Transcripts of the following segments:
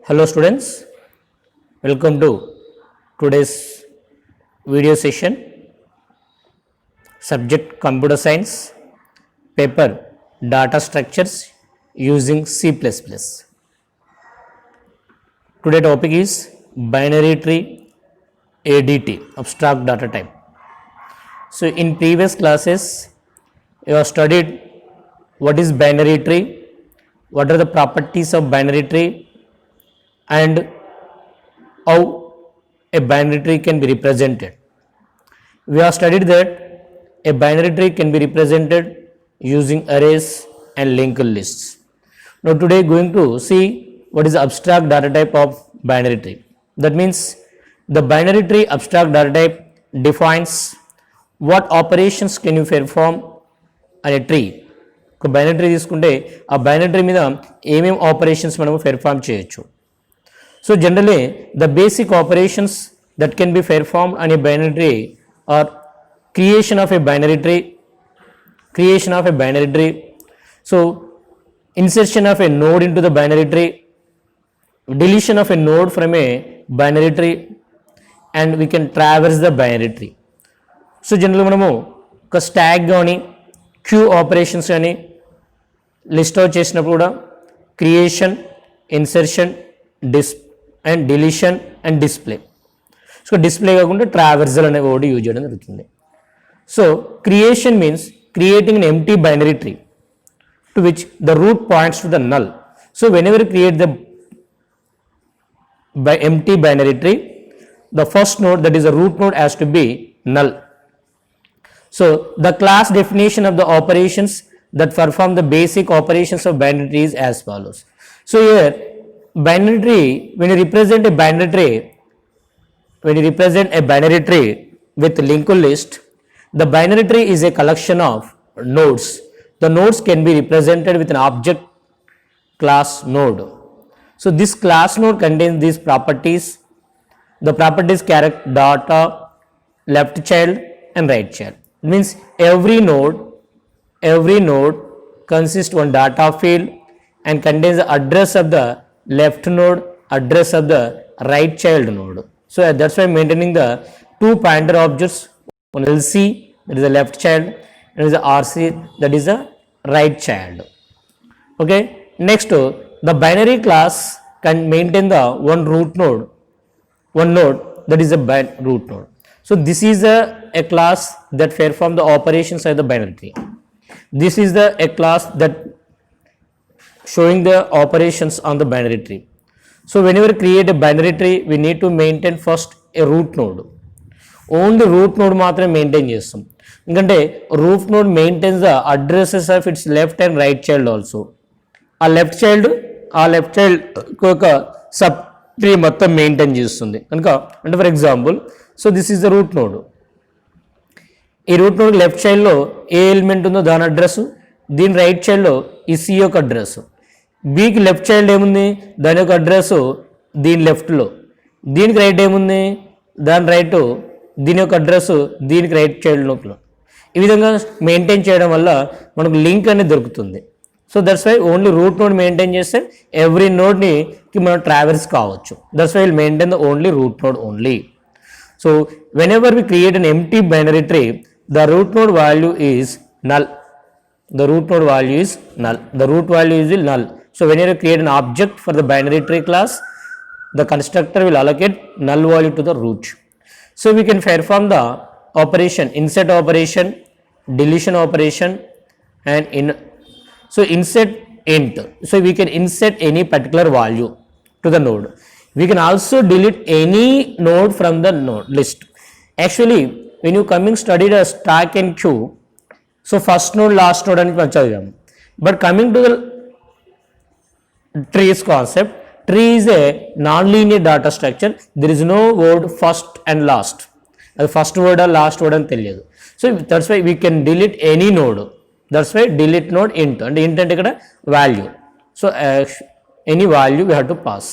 Hello students, welcome to today's video session. Subject Computer Science, paper Data Structures using C++. Today topic is binary tree ADT, abstract data type. So in previous classes you have studied what is binary tree, what are the properties of binary tree, and how a binary tree can be represented. We have studied that a binary tree can be represented using arrays and linked lists. Now today going to see what is the abstract data type of binary tree. That means the binary tree abstract data type defines what operations can you perform on a tree. ఒక binary tree తీసుకుంటే ఆ binary tree మీద ఏమేమి operations మనము perform చేయొచ్చు. So generally the basic operations that can be performed on a binary tree are creation of a binary tree, so insertion of a node into the binary tree, deletion of a node from a binary tree, and we can traverse the binary tree. So generally మనము ఒక stock కానీ queue operations కానీ list out చేసినప్పుడు కూడా creation, insertion, and deletion and display. So display కాకుండా traversal అనే word use చేయడం జరుగుతుంది. So creation means creating an empty binary tree to which the root points to the null. So whenever you create the empty binary tree, the first node, that is the root node, has to be null. So the class definition of the operations that perform the basic operations of binary tree is as follows. So here binary tree, when you represent a binary tree with linked list, the binary tree is a collection of nodes. The nodes can be represented with an object class node. So this class node contains these properties. The properties character, data, left child and right child. It means every node consists one data field and contains the address of the left node, address of the right child node. So that's why maintaining the two pointer objects, one LC, that is the left child, and is the RC, that is the right child. Okay, next the binary class can maintain the one node that is a root node. So this is a class that perform the operations of the binary tree. This is a class that showing the operations on the binary tree. So whenever create a binary tree, we need to maintain first a root node. Only root node మాత్రమే maintain చేస్తాం, ఎందుకంటే root node maintains the addresses of it's left and right child also. ఆ left child ఒక sub tree మొత్తం maintain చేస్తుంది కనుక, అంటే for example, so this is the root node. ఈ రూట్ నోడ్ లెఫ్ట్ చైల్డ్లో ఏ ఎలిమెంట్ ఉందో దాని అడ్రస్, దీని రైట్ చైల్డ్లో ఈ సి యొక్క అడ్రస్, బికి లెఫ్ట్ చైల్డ్ ఏముంది దాని యొక్క అడ్రస్ దీని లెఫ్ట్లో, దీనికి రైట్ ఏముంది దాని రైట్, దీని యొక్క అడ్రస్ దీనికి రైట్ చైల్డ్ లోపల. ఈ విధంగా మెయింటైన్ చేయడం వల్ల మనకు లింక్ అనేది దొరుకుతుంది. So that's why only root node maintain చేస్తే ఎవ్రీ నోడ్కి మనం ట్రావెల్స్ కావచ్చు. That's why will maintain the only root node only. So whenever we create an empty binary tree, the root node value is null. The root node value is null. The root value is null. So whenever you create an object for the binary tree class, the constructor will allocate null value to the root. So we can perform the operation, insert operation, deletion operation, and so insert int. So we can insert any particular value to the node. We can also delete any node from the node list. Actually when you coming studied a stack and queue, so first node last node అని మనం చదివాము. But coming to the trees concept, tree is a non linear data structure. There is no word first and last, అది first word last word అని తెలియదు. So that's why we can delete any node. That's why delete node int, అంటే int అంటే ఇక్కడ value. So any value we have to pass.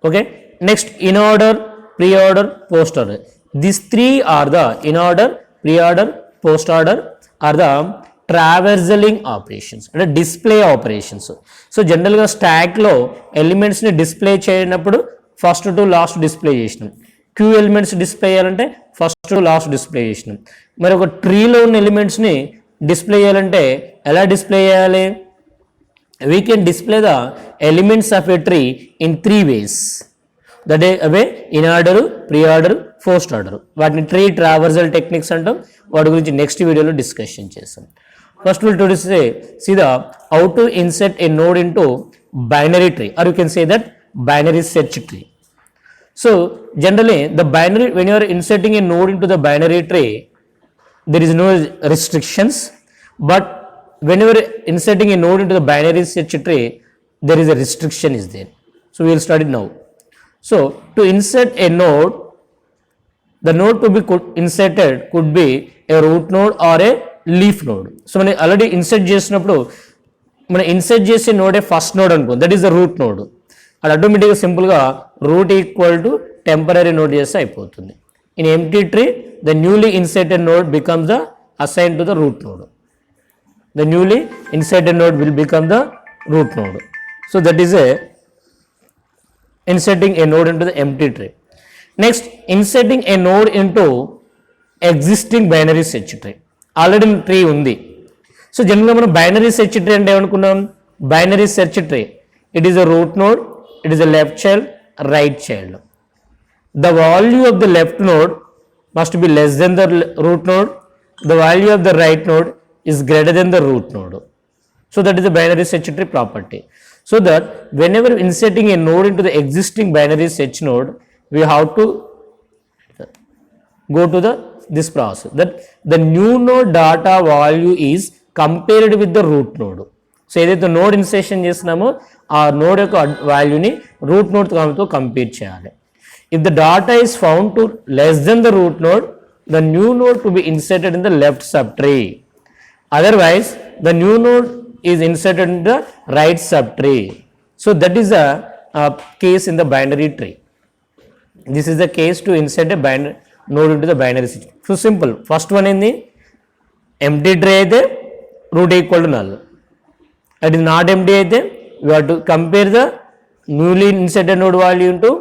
Okay, next in order, pre order, post order. These three are the in order, pre order, post order are the traversaling operations అంటే display operations. So జనరల్గా స్టాక్లో ఎలిమెంట్స్ని display చేయనప్పుడు first to last display చేసినాం. Queue elements display చేయాలంటే first to last display చేసినాం. మరి ఒక ట్రీలో ఉన్న ఎలిమెంట్స్ని డిస్ప్లే చేయాలంటే ఎలా డిస్ప్లే చేయాలి? We can display the elements of a tree in 3 ways. That is away in order, pre-order, post order. వాటిని ట్రీ ట్రావర్సల్ టెక్నిక్స్ అంటాం. వాటి గురించి నెక్స్ట్ వీడియోలో డిస్కషన్ చేస్తాం. First will to see the how to insert a node into binary tree, or you can say that binary search tree. So generally the binary, when you are inserting a node into the binary tree, there is no restrictions, but whenever inserting a node into the binary search tree, there is a restriction is there. So we will study now. So to insert a node, the node to be inserted could be a root node or a leaf node. So మనం already insert చేసినప్పుడు మనం insert చేసే నోడే first node అనుకో, that is the root node. అది ఆటోమేటిక్గా సింపుల్గా root equal to temporary node చేస్తే అయిపోతుంది. In empty tree the newly inserted node becomes the assign to the root node. The newly inserted node will become the root node. So that is a inserting a node into the empty tree. Next, inserting a node into existing binary search tree. Already tree undi. So generally మనం binary search tree అంటే ఏమనుకున్నాం? Binary search tree. It is a root node, it is a left child, right child. The value of the left node must be less than the root node. The value of the right node is greater than the root node. So that is the binary search tree property. So that whenever inserting a node into the existing binary search node, we have to go to this process, that the new node data value is compared with the root node. So ఏదైతే node insertion చేస్తున్నామో ఆ node యొక్క వాల్యూని route నోడ్తో compare చేయాలి. If the data is found to less than the root node, the new node to be inserted in the left subtree. Otherwise, the new node is inserted in the right subtree. So that is a case in the binary tree. This is the case to insert a binary node into the binary tree. So simple. First one in the empty tree అయితే root equal to null. It is not empty అయితే we have to compare the newly inserted node value into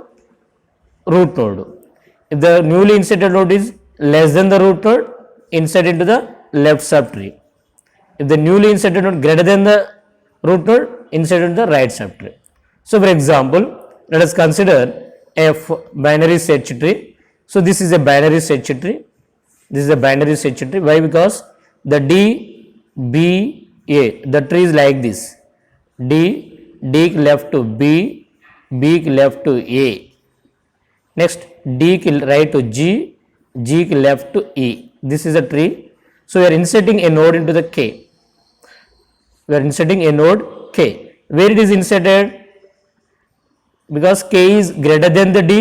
root node. If the newly inserted node is less than the root node, insert into the left subtree. If the newly inserted node greater than the root node, insert into the right subtree. So for example, let us consider a binary search tree. So this is a binary search tree. This is a binary search tree. Why? Because the D, B, A, the tree is like this. D left to B, B left to A. Next, D right to G, G left to E. This is a tree. So we are inserting a node into the K. We are inserting a node K. Where it is inserted? Because K is greater than the D,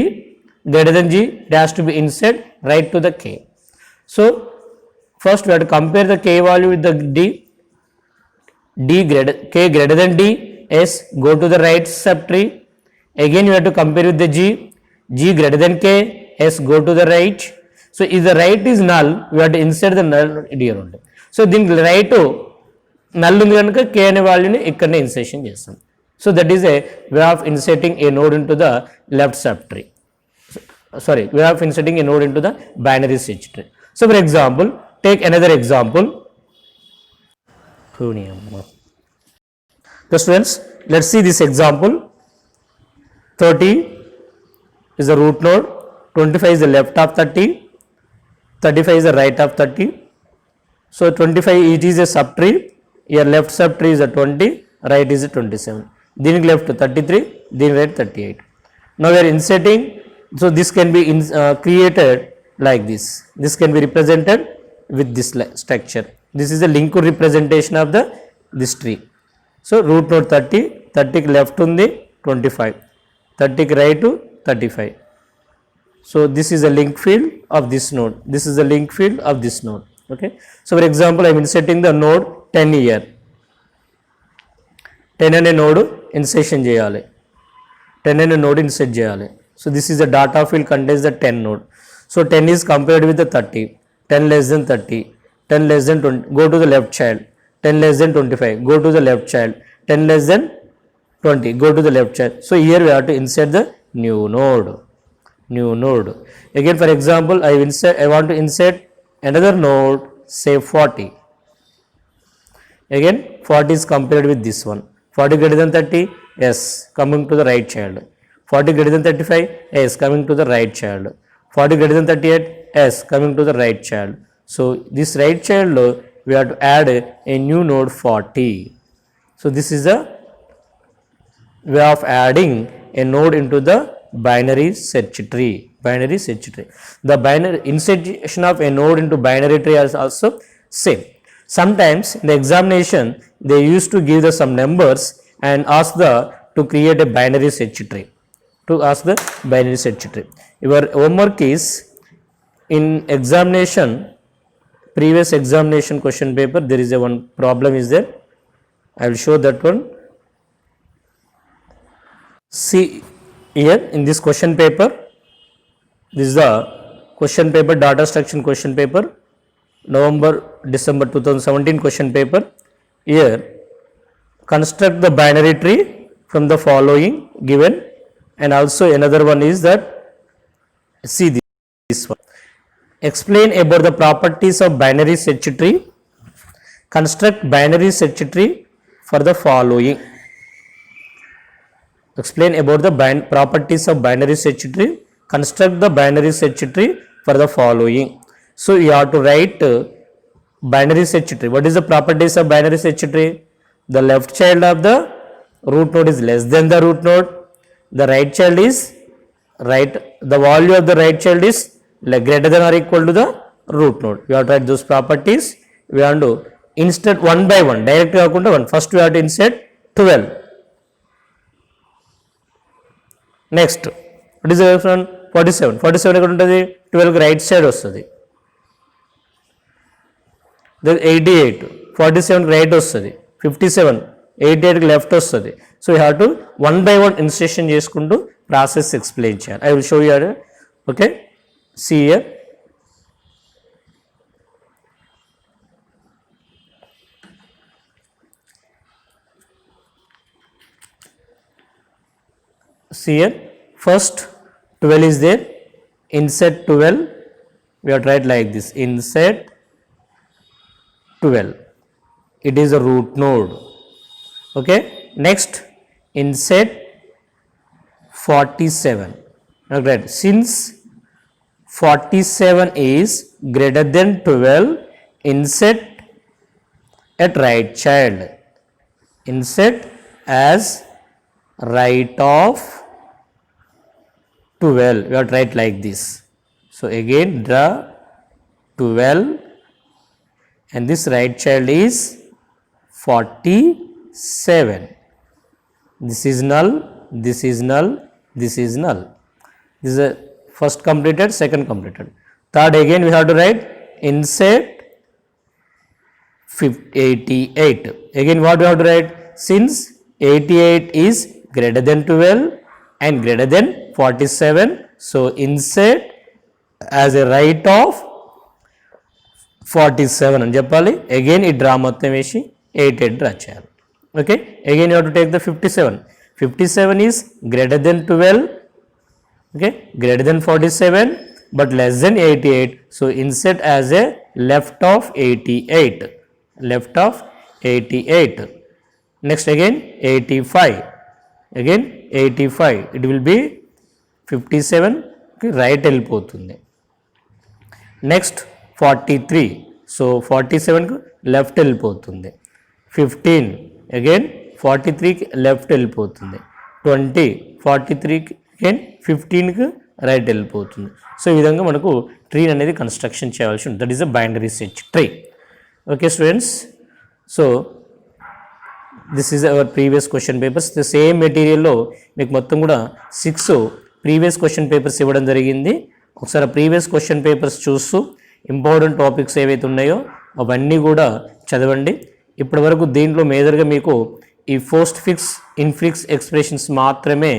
greater than G, it has to be inserted right to the K. So first we have to compare the K value with the D. K greater than D, S, go to the right subtree. Again you have to compare with the G. G greater than K, S, go to the right. So if the right is null, we have to insert the null here only. So దీనికి right null ఉంది కనుక K అనే వాల్యూని ఇక్కడనే insertion చేస్తాం. So that is a way of inserting A node in to the left sub tree. Way of inserting A node in to the binary search tree. So for example, take another example. So students, let's see this example. 30 is the root node, 25 is the left of 30, 35 is the right of 30. So 25 it is a subtree. Here left subtree is a 20, right is a 27. దీనికి left 33, దీనికి right 38. Now we are inserting. So this can be created like this. This can be represented with this structure. This is a linked representation of this tree. So root node 30, 30కి left ఉంది 25, 30కి right 35. So this is a link field of this node. This is a link field of this node. Okay. So for example, I am inserting the node 10 here. 10 అనే node insertion చేయాలి. 10 అనే node insert చేయాలి. So this is the data field contains the 10 node. So 10 is compared with the 30. 10 less than 30. 10 less than 20. Go to the left child. 10 less than 25, go to the left child. 10 less than 20, go to the left child. So here we have to insert the new node. Again, for example, I want to insert another node, say 40. Again 40 is compared with this one. 40 greater than 30, yes, coming to the right child. 40 greater than 35, yes, coming to the right child. 40 greater than 38, yes, coming to the right child. So this right child, we have to add a new node 40. So this is a way of adding a node into the binary search tree. The binary insertion of a node into binary tree is also same. Sometimes in the examination they used to give some numbers and ask to create a binary search tree. Your homework is, in examination, previous examination question paper, there is one problem is there. I will show that one. See here in this question paper, this is the question paper, data structure question paper, December 2017 question paper. Here, construct the binary tree from the following given, and also another one is that, see this one. Explain about the properties of binary search tree. Construct binary search tree for the following. Explain about the properties of binary search tree. Construct the binary search tree for the following. So you have to write binary search tree. What is the properties of binary search tree? The left child of the root node is less than the root node. The right child is the value of the right child is greater than or equal to the root node. We have to write those properties. We have to insert one by one. Directly one. First we have to insert 12. Next, what is the one? 47. 47 eక్కడ ఉంటుంది? 12 right side వస్తుంది. Then 88, 47 right వస్తుంది. 57, 88 left వస్తుంది. So you have to one by one insertion చేసుకుంటూ process explain చేయాలి. I will show you here. Okay, see here. See here, first 12 is there, insert 12, we have to write like this, insert 12, it is a root node. Okay, next insert 47. Okay, since 47 is greater than 12, insert at right child, insert as right of 12, we have to write like this. So again draw 12 and this right child is 47. This is null, this is null, this is null. This is a first completed, second completed. Third, again we have to write insert 88. Again what we have to write? Since 88 is greater than 12 and greater than 47, so insert as a right of 47 అని చెప్పాలి. Again ఈ draw మొత్తం వేసి 88 draw చేయాలి. Okay, again you have to take the 57. 57 is greater than 12, okay, greater than 47 but less than 88, so insert as a left of 88, left of 88. Next again 85, again 85, it will be 57 right వెళ్ళిపోతుంది. Next 43, so 47 left వెళ్ళిపోతుంది. 15 again 43 left వెళ్ళిపోతుంది. 20 43 again 15 right వెళ్ళిపోతుంది. So ఈ విధంగా మనకు tree అనేది construction చేయాల్సి ఉంటుంది. That is a binary search tree. Okay students, so this is our previous question papers. The same మెటీరియల్లో మీకు మొత్తం కూడా 6 ప్రీవియస్ క్వశ్చన్ పేపర్స్ ఇవ్వడం జరిగింది. ఒకసారి ప్రీవియస్ క్వశ్చన్ పేపర్స్ చూస్తూ ఇంపార్టెంట్ టాపిక్స్ ఏవైతే ఉన్నాయో అవన్నీ కూడా చదవండి. ఇప్పటి వరకు దీంట్లో మేజర్గా మీకు ఈ పోస్ట్ ఫిక్స్, ఇన్ఫిక్స్ ఎక్స్ప్రెషన్స్ మాత్రమే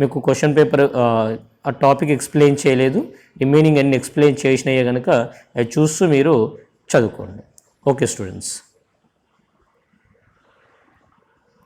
మీకు క్వశ్చన్ పేపర్ ఆ టాపిక్ ఎక్స్ప్లెయిన్ చేయలేదు. రిమైనింగ్ అన్ని ఎక్స్ప్లెయిన్ చేసినాయే కనుక అవి చూస్తూ మీరు చదువుకోండి. Okay students.